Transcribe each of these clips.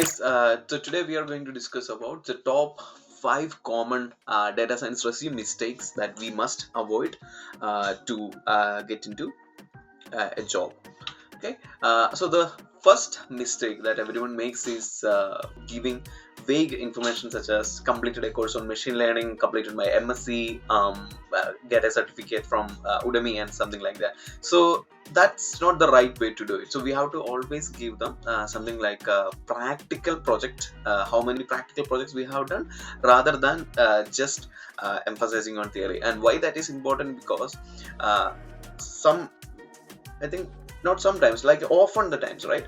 Guys, so today we are going to discuss about the top 5 common data science resume mistakes that we must avoid to get into a job. Okay, so the first mistake that everyone makes is giving vague information such as completed a course on machine learning, completed my MSc, get a certificate from Udemy, and something like that. So that's not the right way to do it. So we have to always give them something like a practical project, how many practical projects we have done, rather than just emphasizing on theory. And why that is important, because some, I think, not sometimes, like often the times, right?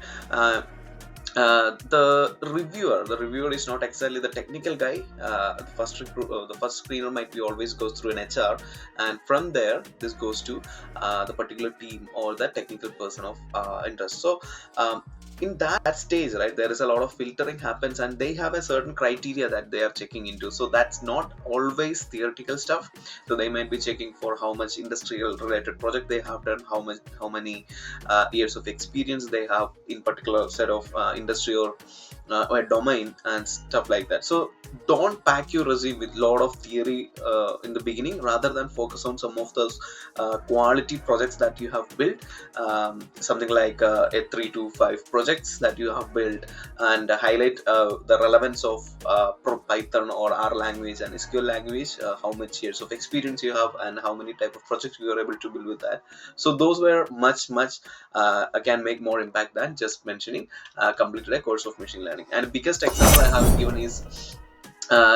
The reviewer is not exactly the technical guy. The first screener might be always goes through an HR, and from there this goes to the particular team or the technical person of interest. So in that stage, right, there is a lot of filtering happens, and they have a certain criteria that they are checking into. So that's not always theoretical stuff. So they might be checking for how much industrial related project they have done, how many years of experience they have in particular set of industry or a domain and stuff like that. So don't pack your resume with lot of theory in the beginning, rather than focus on some of those quality projects that you have built, something like a 3 to 5 projects that you have built, and highlight the relevance of Python or R language and SQL language, how much years of experience you have, and how many type of projects you are able to build with that. So those were much can make more impact than just mentioning completed a course of machine learning. And the biggest example I have given is,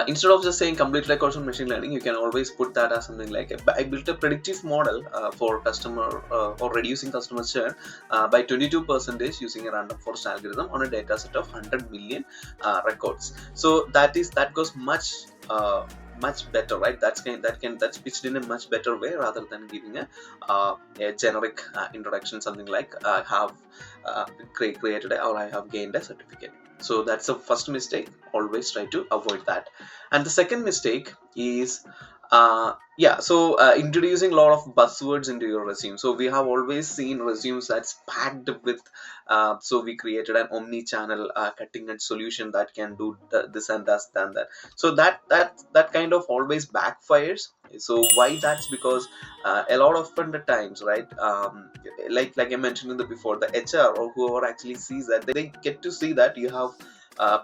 instead of just saying completed a course on machine learning, you can always put that as something like I built a predictive model for customer or reducing customer churn by 22% using a random forest algorithm on a data set of 100 million records. So that goes much better, right? That's pitched in a much better way, rather than giving a generic introduction, something like I have created or I have gained a certificate. So that's the first mistake. Always try to avoid that. And the second mistake is introducing a lot of buzzwords into your resume. So we have always seen resumes that's packed with so we created an omni-channel cutting edge solution that can do this and that. So that kind of always backfires. So why? That's because a lot of the times, right, like I mentioned in the before, the HR or whoever actually sees that, they get to see that you have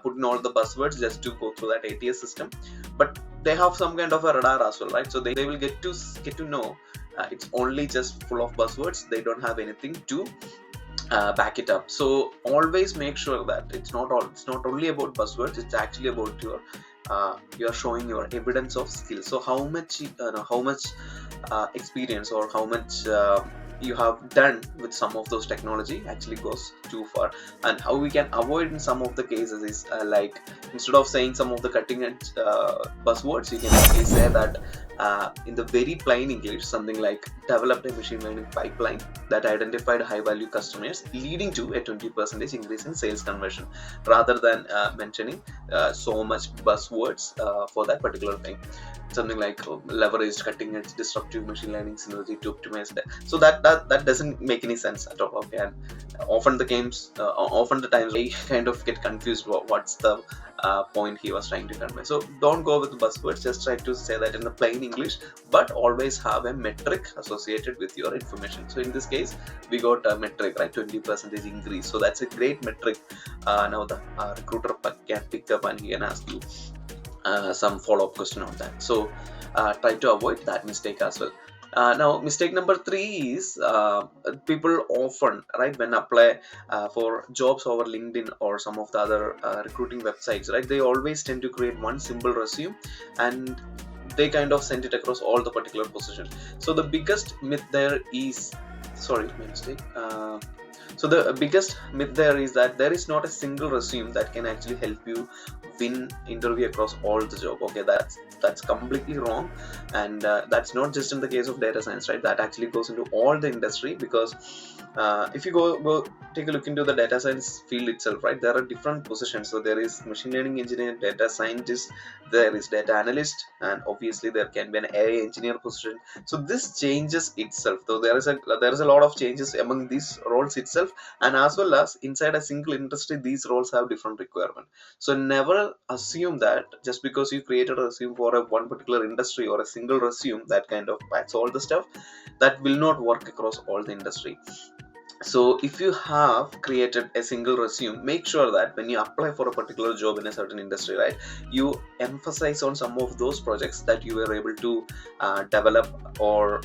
put in all the buzzwords just to go through that ATS system, but they have some kind of a radar as well, right? So they will get to know it's only just full of buzzwords. They don't have anything to back it up. So always make sure that it's not only about buzzwords. It's actually about you are showing your evidence of skill. So how much experience, or how much you have done with some of those technology, actually goes too far. And how we can avoid in some of the cases is like, instead of saying some of the cutting edge buzzwords, you can actually say that in the very plain English, something like developed a machine learning pipeline that identified high value customers, leading to a 20% increase in sales conversion, rather than mentioning so much buzzwords for that particular thing. Something like leveraged cutting edge disruptive machine learning synergy to optimize that. So that doesn't make any sense at all. Okay, and often the times I kind of get confused what's the point he was trying to convey. So don't go with buzzwords. Just try to say that in the plain English, but always have a metric associated with your information. So in this case, we got a metric, right? 20% increase. So that's a great metric. Now the recruiter can pick up and he can ask you some follow-up question on that. So try to avoid that mistake as well. Now, mistake number 3 is people often, right, when apply for jobs over LinkedIn or some of the other recruiting websites, right, they always tend to create one simple resume, and they kind of send it across all the particular positions. So the biggest myth there is, so the biggest myth there is that there is not a single resume that can actually help you win interview across all the job. Okay, that's completely wrong. And that's not just in the case of data science, right? That actually goes into all the industry, because if you go take a look into the data science field itself, right, there are different positions. So there is machine learning engineer, data scientist, there is data analyst, and obviously there can be an AI engineer position. So this changes itself, though there is a lot of changes among these roles itself. itself, and as well as inside a single industry these roles have different requirement. So never assume that just because you created a resume for a one particular industry or a single resume that kind of packs all the stuff, that will not work across all the industry. So if you have created a single resume, make sure that when you apply for a particular job in a certain industry, right, you emphasize on some of those projects that you were able to develop, or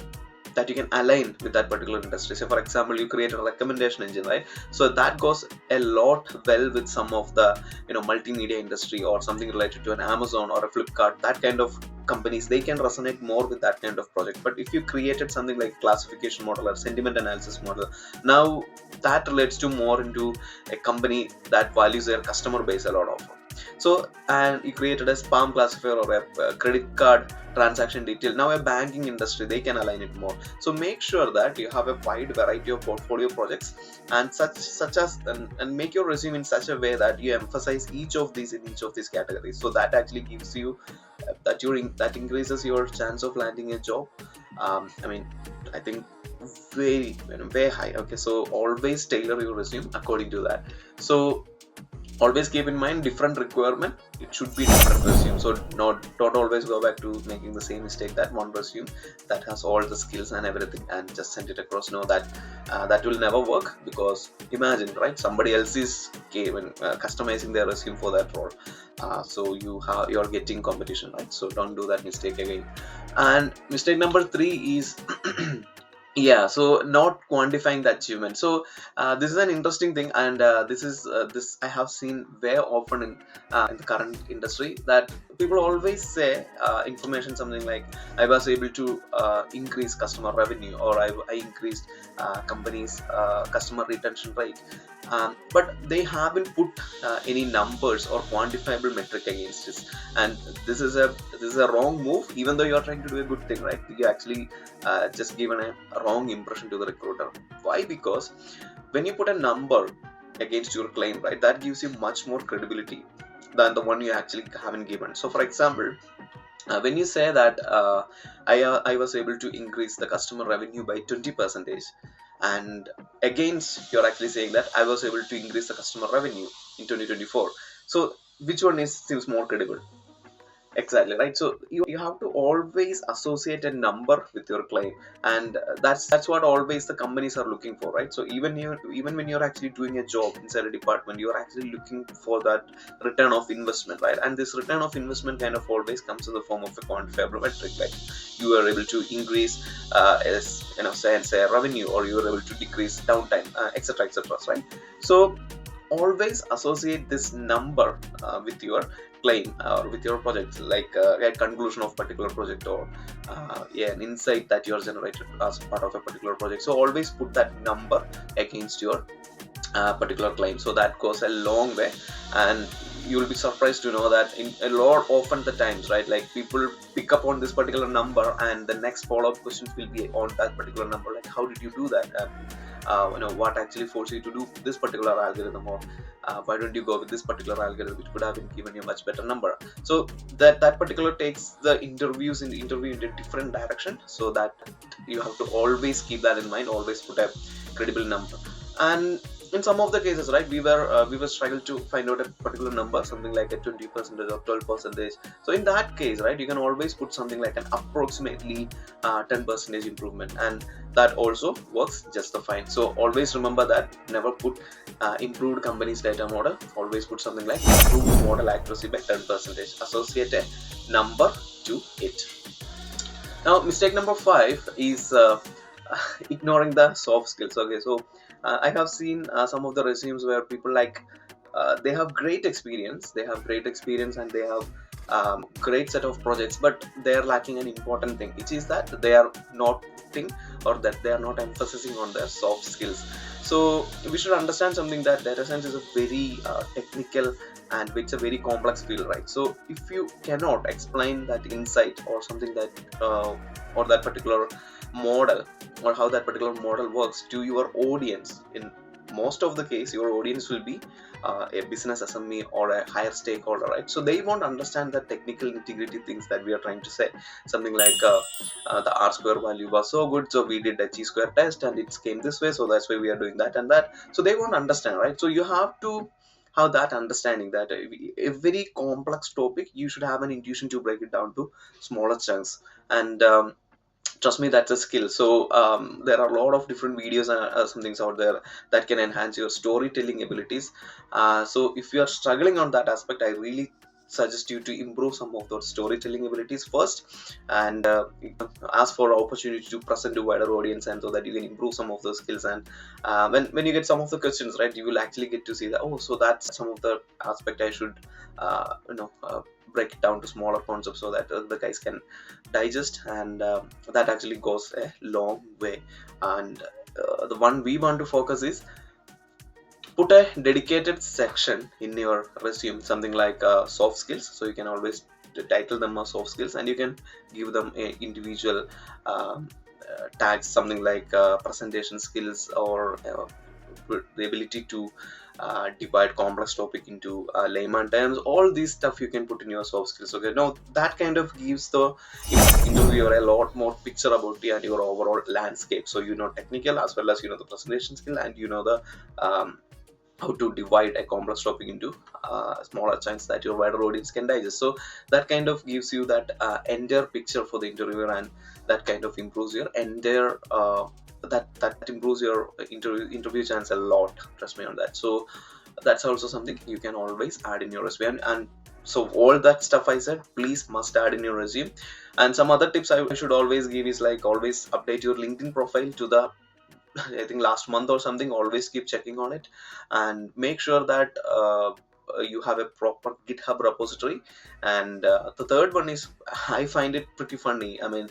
that you can align with that particular industry. So for example, you create a recommendation engine, right? So that goes a lot well with some of the multimedia industry or something related to an Amazon or a Flipkart, that kind of companies. They can resonate more with that kind of project. But if you created something like classification model or sentiment analysis model, now that relates to more into a company that values their customer base a lot of. So, and you created a spam classifier or a credit card transaction detail. Now a banking industry, they can align it more. So make sure that you have a wide variety of portfolio projects and such as and make your resume in such a way that you emphasize each of these in each of these categories. So that actually gives you that increases your chance of landing a job. I think very high. Okay, so always tailor your resume according to that. So always keep in mind different requirement, it should be different resume. So don't always go back to making the same mistake, that one resume that has all the skills and everything and just send it across. No, that will never work, because imagine, right, somebody else is customizing their resume for that role. So you're getting competition, right? So don't do that mistake again. And mistake number 3 is yeah, so not quantifying the achievement. So this is an interesting thing, and this I have seen very often in the current industry, that people always say information something like, I was able to increase customer revenue, or I increased company's customer retention rate, but they haven't put any numbers or quantifiable metric against this. And this is a wrong move. Even though you are trying to do a good thing, right, you actually just given a wrong impression to the recruiter. Why? Because when you put a number against your claim, right, that gives you much more credibility than the one you actually haven't given. So for example, when you say that I was able to increase the customer revenue by 20%, and against you're actually saying that I was able to increase the customer revenue in 2024, so which one seems more credible? Exactly, right. So you have to always associate a number with your claim, and that's what always the companies are looking for, right? So even when you're actually doing a job inside a department, you're actually looking for that return of investment, right? And this return of investment kind of always comes in the form of a quantifiable metric, like you are able to increase, say revenue, or you are able to decrease downtime, etc., right? So always associate this number with your claim or with your project, like a conclusion of particular project, or an insight that you are generated as part of a particular project. So always put that number against your particular claim. So that goes a long way, and you will be surprised to know that in a lot often the times, right, like people pick up on this particular number, and the next follow-up questions will be on that particular number, like how did you do that, and what actually forced you to do this particular algorithm, or why don't you go with this particular algorithm, which could have been given you a much better number. So that particular takes the interview into a different direction. So that you have to always keep that in mind, always put a credible number. And in some of the cases, right, we were struggling to find out a particular number, something like a 20% or 12%. So in that case, right, you can always put something like an approximately 10% improvement, and that also works just fine. So always remember that, never put improved company's data model, always put something like improved model accuracy by 10%, associate a number to it. Now mistake number 5 is ignoring the soft skills. Okay, so I have seen some of the resumes where people they have great experience, and they have great set of projects, but they are lacking an important thing, which is that they are not putting, or that they are not emphasizing on their soft skills. So we should understand something, that data science is a very technical, and it's a very complex field, right? So if you cannot explain that insight or something that or that particular model, or how that particular model works to your audience in most of the case your audience will be a business SME or a higher stakeholder, right? So they won't understand the technical integrity things that we are trying to say. Something like the R square value was so good, so we did a chi square test and it came this way, so that's why we are doing that and that. So they won't understand, right? So you have to have that understanding that a very complex topic, you should have an intuition to break it down to smaller chunks. And trust me, that's a skill. So there are a lot of different videos and some things out there that can enhance your storytelling abilities. So if you are struggling on that aspect, I really suggest you to improve some of those storytelling abilities first, and ask for opportunity to present to wider audience, and so that you can improve some of those skills. And when you get some of the questions right, you will actually get to see that, oh, so that's some of the aspect I should break it down to smaller concepts, so that the guys can digest. And that actually goes a long way. And the one we want to focus is put a dedicated section in your resume, something like soft skills. So you can always title them as soft skills, and you can give them a individual tags, something like presentation skills, or the ability to divide complex topic into layman terms. All these stuff you can put in your soft skills. Okay, now that kind of gives the interviewer a lot more picture about you and your overall landscape. So technical as well as the presentation skill, and the how to divide a complex topic into smaller chunks that your wider audience can digest. So that kind of gives you that entire picture for the interviewer, and that kind of improves your entire that improves your interview chance a lot. Trust me on that. So that's also something you can always add in your resume. And so all that stuff I said, please must add in your resume. And some other tips I should always give is, like, always update your LinkedIn profile to the I think last month or something. Always keep checking on it, and make sure that you have a proper GitHub repository. And the third one is, I find it pretty funny. I mean,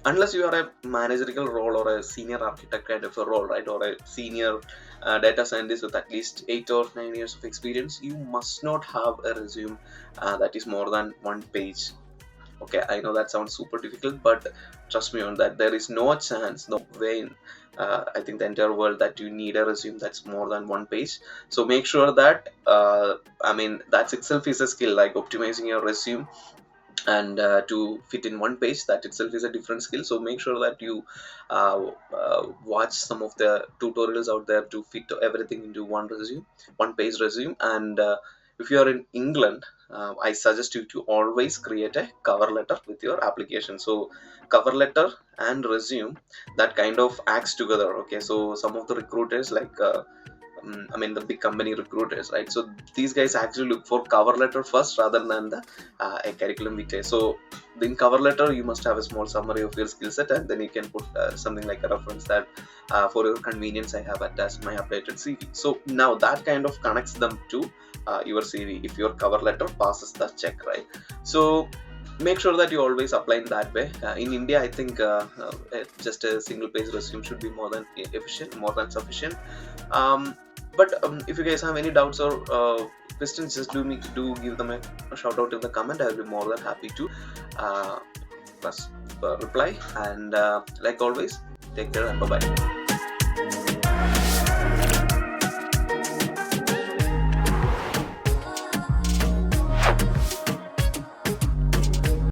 unless you are a managerial role or a senior architect kind of a role, right, or a senior data scientist with at least 8 or 9 years of experience, you must not have a resume that is more than one page. Okay, I know that sounds super difficult, but trust me on that. There is no chance, no way in I think the entire world that you need a resume that's more than one page. So make sure that that itself is a skill, like optimizing your resume and to fit in one page. That itself is a different skill. So make sure that you watch some of the tutorials out there to fit everything into one page resume. And if you are in England, I suggest you to always create a cover letter with your application. So cover letter and resume, that kind of acts together. Okay, so some of the recruiters, like the big company recruiters, right? So these guys actually look for cover letter first rather than the a curriculum vitae. So in cover letter, you must have a small summary of your skill set, and then you can put something like a reference that for your convenience I have attached my updated CV. So now that kind of connects them to your CV if your cover letter passes the check, right? So make sure that you always apply in that way. In India, I think just a single page resume should be more than sufficient. But if you guys have any doubts or questions, just do give them a shout out in the comment. I will be more than happy to reply. And like always, take care and bye bye.